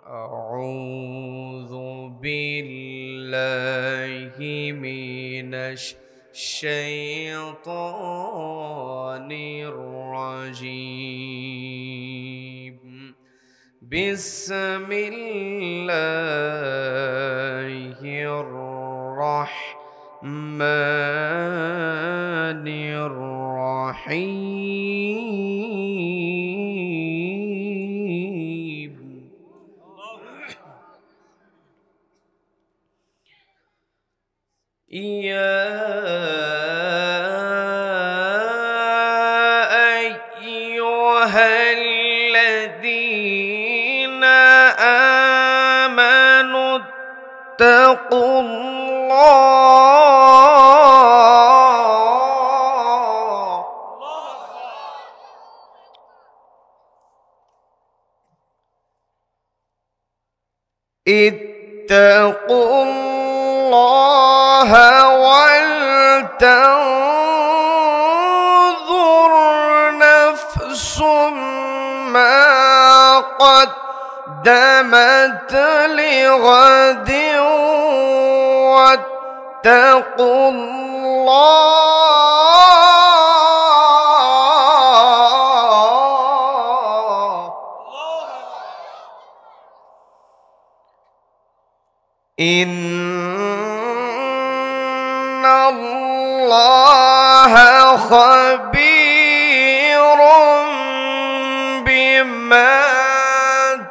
أعوذ بالله من الشيطان الرجيم. بسم الله الرحمن الرحيم. يا أيها الذين آمنوا اتقوا الله اتقوا الله ولتنظر نفس ما قدمت لغد واتقوا الله إن الله خبير بما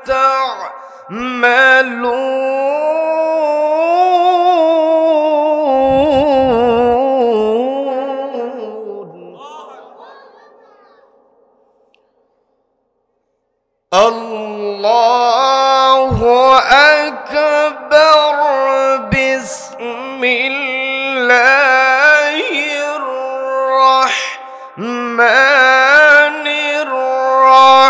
تعملون. الله أكبر. بسم الله الرحمن الرحيم.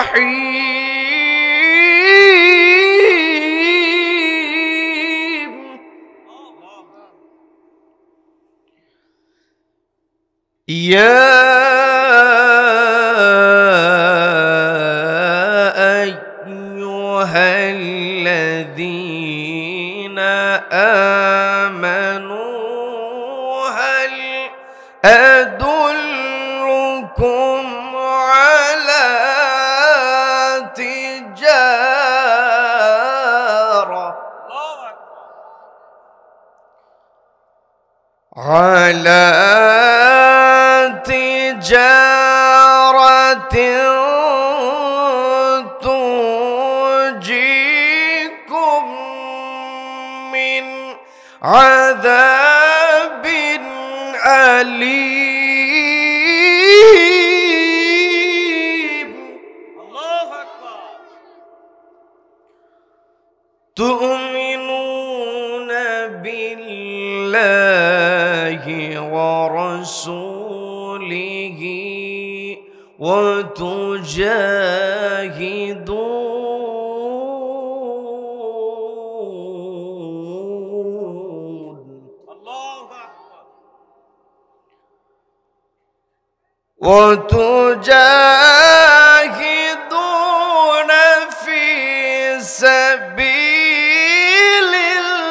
يا أيها الذين آمنوا هل أدلكم على تجارة تنجيكم من عذاب أليم. الله أكبر. تؤمنون بالله ورسوله وتجاهدون في سبيل الله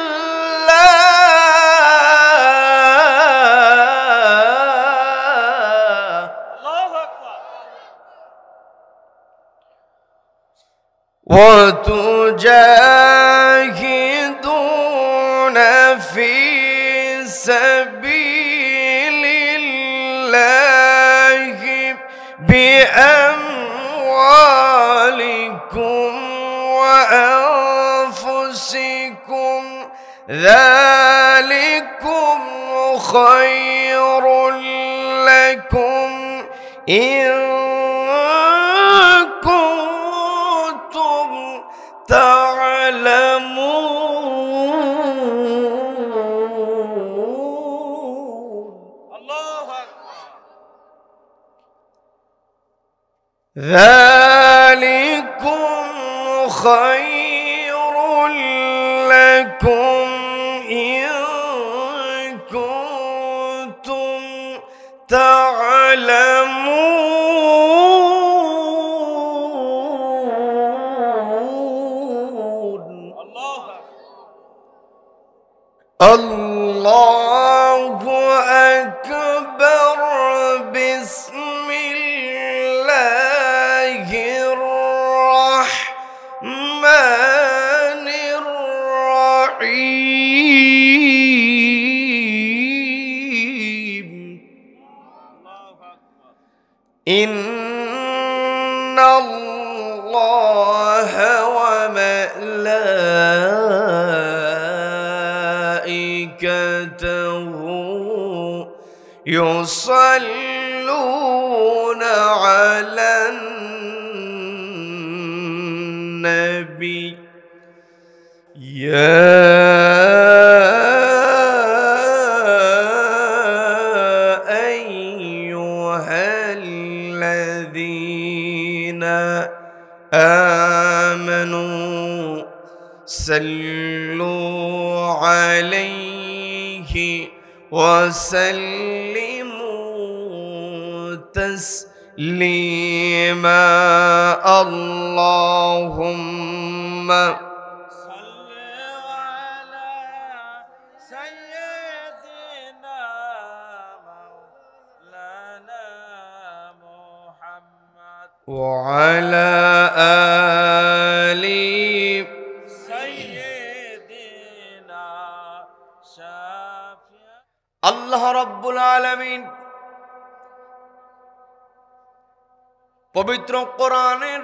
وتجاهدون في سبيل الله بأموالكم وأنفسكم ذلكم خير لكم إن كنتم تعلمون. الله أكبر. ذلكم خير لكم إن كنتم تعلمون. আল্লাহু আকবার বিসমিল্লাহির রাহমানির রহিম ইন্নাল্লাহা ওয়া মালাইকাতাহু ইউসাল্লুনা আলান নবী ইয়া আইয়ুহাল্লাযীনা আমানু সাল্লু আলাইহি ওয়া সাল্লিমু তাসলিমা আল্লাহুম্মা সাল্লি আলা সাইয়্যিদিনা মাওলানা মুহাম্মদ ওয়া আলা আলি সাইয়্যিদিনা শাফিয়া আল্লাহ রাব্বুল আলামিন পবিত্র কোরআনের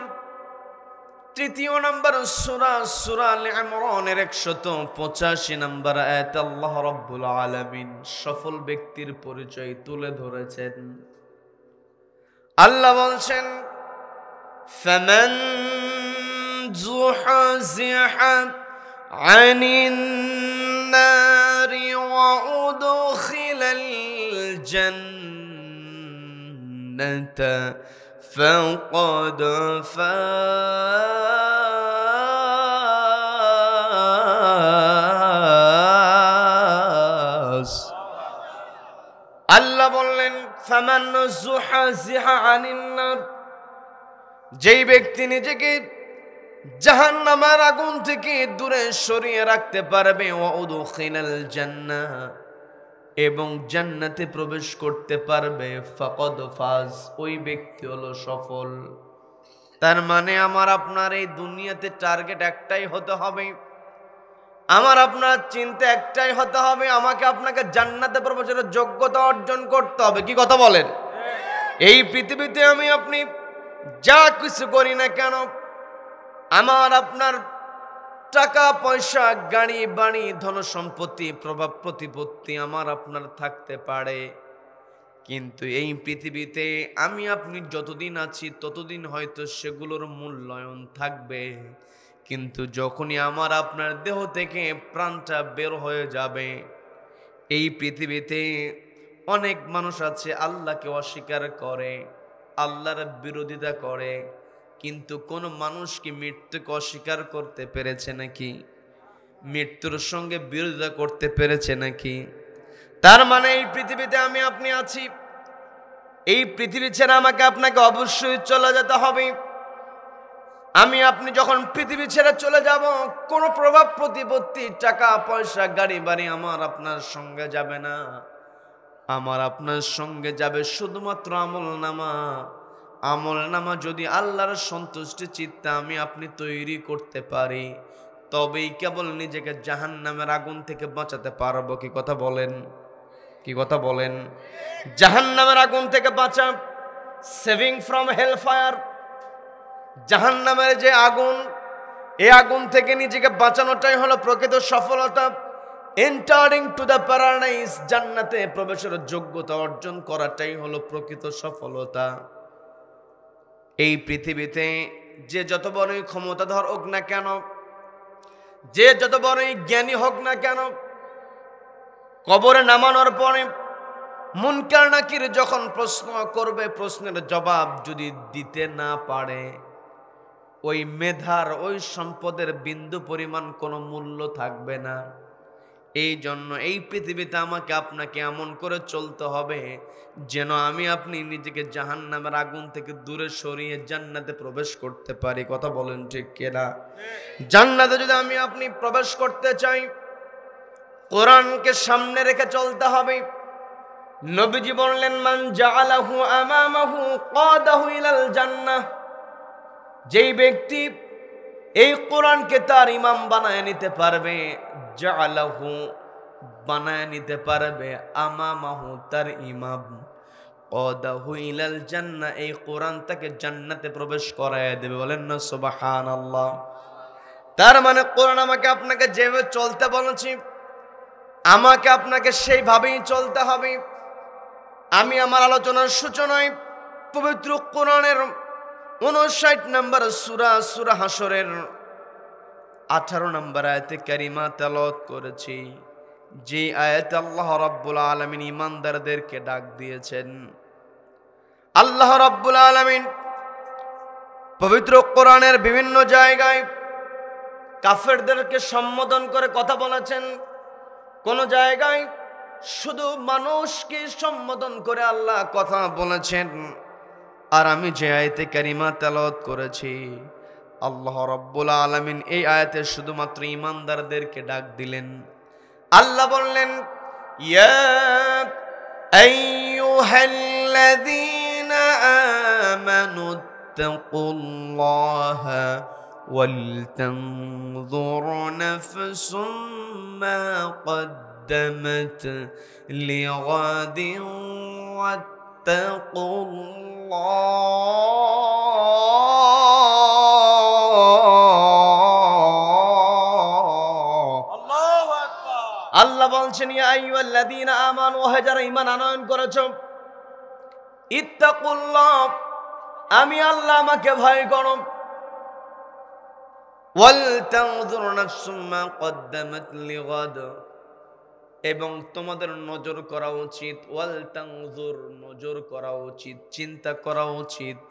তৃতীয় নম্বর সূরা সূরা আল ইমরানের 185 নম্বর আয়াতে আল্লাহ রাব্বুল আলামিন সফল ব্যক্তির পরিচয় তুলে ধরেছেন। আল্লাহ বলছেন ফামান যুহজিহা আনিন নারি ওয়া উদখিলাল জান্নাতা فقد فاز আল্লাহ বললেন ফামান যুহজিহা আনিন নার, যেই ব্যক্তি নিজেকে জাহান্নামের আগুন থেকে দূরে সরিয়ে রাখতে পারবে ওয়া উদখিলাল জান্নাহ, এবং জান্নাতে প্রবেশ করতে পারবে, ফাকাদ ফাজ, ওই ব্যক্তি হলো সফল। তার মানে আমার আপনার এই দুনিয়াতে টার্গেট একটাই হতে হবে, আমার আপনার চিন্তা একটাই হতে হবে, আমাকে আপনাকে জান্নাতে প্রবেশের যোগ্যতা অর্জন করতে হবে। কি কথা বলেন? এই পৃথিবীতে আমি আপনি যা কিছু করি না কেন, আমার আপনার টাকা পয়সা গাড়ি বাড়ি ধন সম্পত্তি প্রভাব প্রতিপত্তি আমার আপনার থাকতে পারে, কিন্তু এই পৃথিবীতে আমি আপনি যতদিন আছি ততদিন হয়তো সেগুলোর মূল্যায়ন থাকবে, কিন্তু যখনই আমার আপনার দেহ থেকে প্রাণটা বের হয়ে যাবে, এই পৃথিবীতে অনেক মানুষ আছে আল্লাহকে অস্বীকার করে, আল্লাহর বিরোধিতা করে, কিন্তু কোন মানুষ কি মৃত্যুকে অস্বীকার করতে পেরেছে নাকি? মৃত্যুর সঙ্গে বিরোধিতা করতে পেরেছে নাকি? তার মানে এই পৃথিবীতে আমি আপনি আছি, এই পৃথিবী ছেড়ে আমাকে আপনাকে অবশ্যই চলে যেতে হবে। আমি আপনি যখন পৃথিবী ছেড়ে চলে যাব, কোনো প্রভাব প্রতিপত্তি টাকা পয়সা গাড়ি বাড়ি আমার আপনার সঙ্গে যাবে না, আমার আপনার সঙ্গে যাবে শুধুমাত্র আমলনামা। আমলনামা যদি আল্লাহর সন্তুষ্টি চিত্তে আমি আপনি তৈরি করতে পারি, তবেই কেবল নিজেকে জাহান্নামের আগুন থেকে বাঁচাতে পারবো। কি কথা বলেন? কি কথা বলেন? জাহান্নামের আগুন থেকে বাঁচা, সেভিং ফ্রম হেল ফায়ার, জাহান্নামের যে আগুন, এই আগুন থেকে নিজেকে বাঁচানোটাই হলো প্রকৃত সফলতা। এন্টারিং টু দ্য প্যারাডাইস, জান্নাতে প্রবেশের যোগ্যতা অর্জন করাটাই হলো প্রকৃত সফলতা। এই পৃথিবীতে যে যত বড়ই ক্ষমতাধর হোক না কেন, যে যত বড়ই জ্ঞানী হোক না কেন, কবরে নামানোর পরে মুনকার নাকির যখন প্রশ্ন করবে, প্রশ্নের জবাব যদি দিতে না পারে, ওই মেধার ওই সম্পদের বিন্দু পরিমাণ কোনো মূল্য থাকবে না। এই জন্য এই পৃথিবীতে আমাকে আপনাকে এমন করে চলতে হবে যেন আমি আপনি নিজেকে জাহান্নামের আগুন থেকে দূরে সরিয়ে জান্নাতে প্রবেশ করতে পারি। কথা বলেন ঠিক কিনা? জান্নাতে যদি আমি আপনি প্রবেশ করতে চাই, কোরআনকে সামনে রেখে চলতে হবে। নবীজি বললেন, মান জাআলাহু আমামাহু কাদাহু ইলাল জান্নাহ। যেই ব্যক্তি এই কোরআনকে তার ইমাম বানায় নিতে পারবে, জাআলাহু বানায় নিতে পারবে, আমামাহু তার ইমাম, কাদাহু ইলাল জান্নাহ এই কোরআন তাকে জান্নাতে প্রবেশ করায় দেবে। বলেন না সুবহানাল্লাহ। তার মানে কোরআন আমাকে আপনাকে যেভাবে চলতে বলেছি, আমাকে আপনাকে সেইভাবেই চলতে হবে। আমি আমার আলোচনার সূচনায় পবিত্র কোরআনের 59 নম্বর সূরা, সূরা হাসরের 18 নম্বর আয়াতে কারিমা তেলাওয়াত করেছি। যে আয়াতে আল্লাহ রাব্বুল আলামিন ঈমানদারদেরকে ডাক দিয়েছেন। আল্লাহ রাব্বুল আলামিন পবিত্র কোরআনের বিভিন্ন জায়গায় কাফেরদেরকে সম্বোধন করে কথা বলেছেন, কোন জায়গায় শুধু মানুষকে সম্বোধন করে আল্লাহ কথা বলেছেন। আর আমি যে আয়াতে কারিমা তেলাওয়াত করেছি, আল্লাহ রাব্বুল আলামিন এই আয়াতে শুধুমাত্র ঈমানদারদেরকে ডাক দিলেন। আল্লাহ বললেন, ইয়া আইয়ুহাল্লাযীনা আমানু তাকুল্লাহা ওয়ালতানযুর নাফসুম মা قدمت لغد واتقوا আল্লাহ বলছেন, ইয়া আইয়ুহাল্লাযীনা আমানু, হে যারা ঈমান আনয়ন করেছো, ইত্তাকুল্লাহ আমি আল্লাহ আমাকে ভয় করো, ওয়াল তানযুর নাফসুম মা কদ্দামাত লিগাদ এবং তোমাদের নজর করা উচিত, ওয়াল তানযুর নজর করা উচিত, চিন্তা করা উচিত,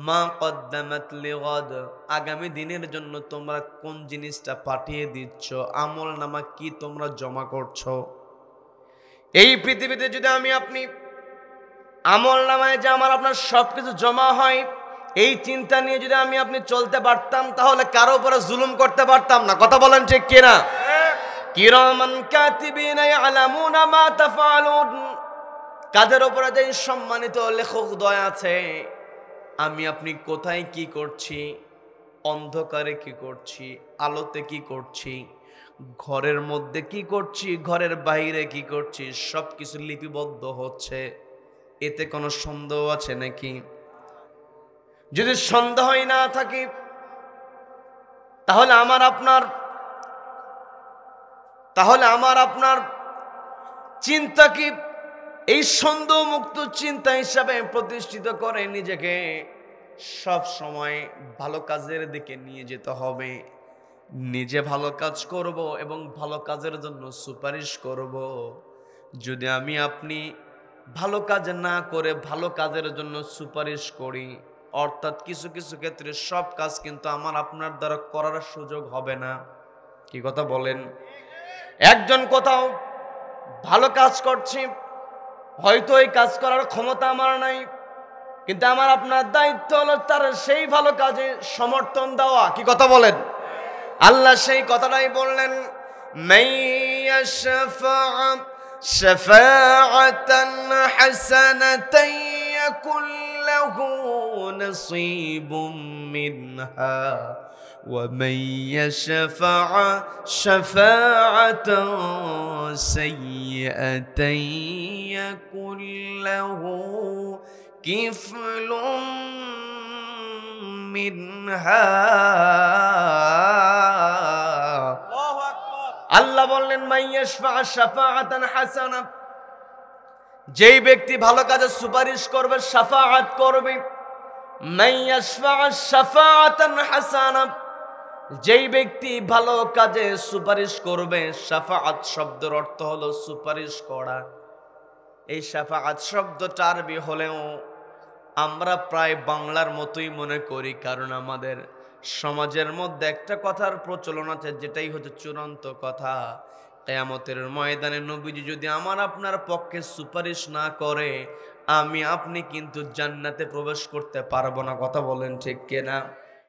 মা কদ্দামাত লিগাদ আগামী দিনের জন্য তোমরা কোন জিনিসটা পাঠিয়ে দিচ্ছ, আমল নামা কি তোমরা জমা করছো। এই পৃথিবীতে যদি আমি আপনি আমল নামায় যে আমার আপনার সবকিছু জমা হয়, এই চিন্তা নিয়ে যদি আমি আপনি চলতে পারতাম, তাহলে কারো উপরে জুলুম করতে পারতাম না। কথা বলেন ঠিক কিনা? কিরামান কাতিবিনা ইয়ালামুনা মা তাফআলুন, কাদের উপরে যে সম্মানিত লেখকদ্বয় আছে, আমি আপনি কোথায় কি করছি, অন্ধকারে কি করছি, আলোতে কি করছি, ঘরের মধ্যে কি করছি, ঘরের বাইরে কি করছি, সবকিছু লিপিবদ্ধ হচ্ছে। এতে কোনো সন্দেহ আছে নাকি? যদি সন্দেহই না থাকে, তাহলে আমার আপনার চিন্তা কি এই সন্দেহ মুক্ত চিন্তা হিসাবে প্রতিষ্ঠিত করে নিজেকে সব সময় ভালো কাজের দিকে নিয়ে যেতে হবে। নিজে ভালো কাজ করব এবং ভালো কাজের জন্য সুপারিশ করব। যদি আমি আপনি ভালো কাজ না করে ভালো কাজের জন্য সুপারিশ করি, অর্থাৎ কিছু কিছু ক্ষেত্রে সব কাজ কিন্তু আমার আপনার দ্বারা করার সুযোগ হবে না। কি কথা বলেন? একজন কোথাও ভালো কাজ করছে, হয়তো এই কাজ করার ক্ষমতা আমার নাই, কিন্তু আমার আপনার দায়িত্ব হলো তার সেই ভালো কাজে সমর্থন দেওয়া। কি কথা বলেন? আল্লাহ সেই কথাটাই বললেন, মাইয়াশফা' শাফাআতান হাসানাতান ইয়াকুল লাহু নাসীবুম মিনহা ওয়া মাইয়াশফা' শাফাআতান সাইয়্যাতান ইয়াকুল লাহু কিফলুম মিনহা। আল্লাহ বললেন, মাইয়াশফা' শাফাআতান হাসানা, যেই ব্যক্তি ভালো কাজে সুপারিশ করবে, শাফাআত করবে, মাইয়াশফা' শাফাআতান হাসানা, যেই ব্যক্তি ভালো কাজে সুপারিশ করবে। শাফাআত শব্দের অর্থ হলো সুপারিশ করা। এই শাফাআত শব্দটা আরবি হলেও আমরা প্রায় বাংলার মতোই মনে করি, কারণ আমাদের সমাজের মধ্যে একটা কথার প্রচলন আছে, যেটাই হচ্ছে চূড়ান্ত কথা। কিয়ামতের ময়দানে নবীজি যদি আমার আপনার পক্ষে সুপারিশ না করে, আমি আপনি কিন্তু জান্নাতে প্রবেশ করতে পারবো না। কথা বলেন ঠিক কিনা?